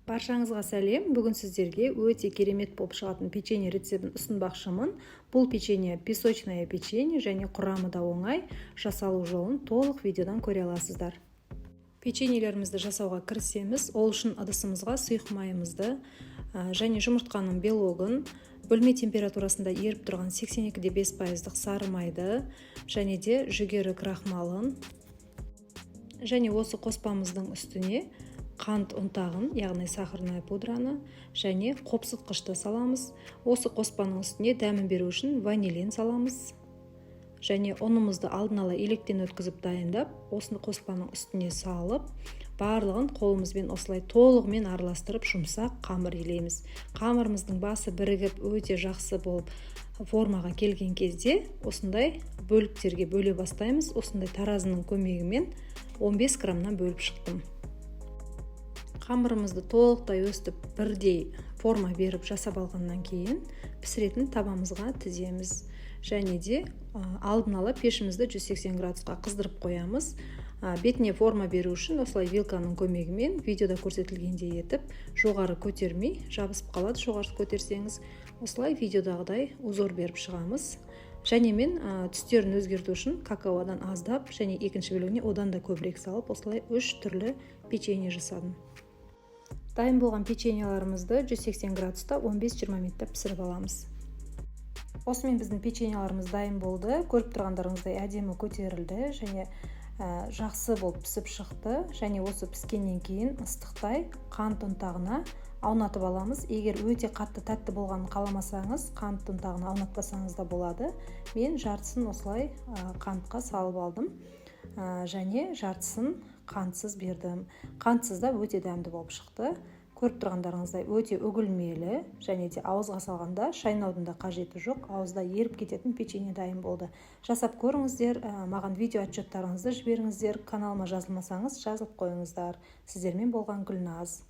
Баршаңызға сәлем. Бүгін сіздерге өте керемет болып шығатын печенье рецептін ұсынбақшымын. Бұл печенье песочное печенье және құрамы да оңай. Жасалу жолын толық видеодан көре аласыздар. Печеньелерімізді жасауға кірісеміз. Ол үшін ыдысымызға сұйық майымызды және жұмыртқаның белогын, бөлме температурасында еріп тұрған 82,5% сары майды және де жүгері крахмалын және осы қоспамыздың үстіне қант ұнтағын, яғни сахарная пудраны және қопсытқышты саламыз. Осы қоспаның үстіне дәмін беру үшін ванилин саламыз. Және ұнымызды алдын ала електен өткізіп дайындап, осыны қоспаның үстіне салып, барлығын қолымызбен осылай толығымен араластырып жұмсақ қамыр илейміз. Қамырымыздың басы бірігіп өте жақсы болып формаға келген кезде осындай бөліктерге бөле бастаймыз. Осындай таразының көмегімен 15 граммнан бөліп шықтым. Қамырымызды толықтай өстіп бірдей форма беріп жасап алғаннан кейін пісіретін табамызға тіземіз. Және де алдын ала пешімізді 180 градусқа қыздырып қоямыз. Бетіне форма беру үшін осылай вилканың көмегімен видеода көрсетілгендей етіп жоғары көтермей жабысып қалады. Жоғары көтерсеңіз осылай видеодағыдай узор беріп шығамыз. Және мен түстерін өзгерту үшін какаодан аздап және екінші бөлігіне одан да көбірек салып осылай 3 түрлі печенье жасадым. Дайын болған печеньеларымызды 180 градуста 15-20 минутта пісіріп аламыз. Осымен біздің печеньеларымыз дайын болды. Көріп тұрғандарыңыздай әдемі көтерілді және жақсы болып пісіп шықты. Және осы піскеннен кейін ыстықтай қант ұнтағына аунатып аламыз. Егер өте қатты тәтті болғанын қаламасаңыз, қант ұнтағына аунатпасаңыз да болады. Мен жартысын осылай қантқа салып алдым. Және жартысын қантсыз бердім. Қантсыз да өте дәмді болып шықты. Көріп тұрғандарыңыздай өте үгілмелі және де ауызға салғанда шайнаудың да қажеті жоқ. Ауызда еріп кететін печенье дайын болды. Жасап көріңіздер, маған видео отчеттарыңызды жіберіңіздер. Каналыма жазылмасаңыз жазылып қойыңыздар. Сіздермен болған Гүлназ.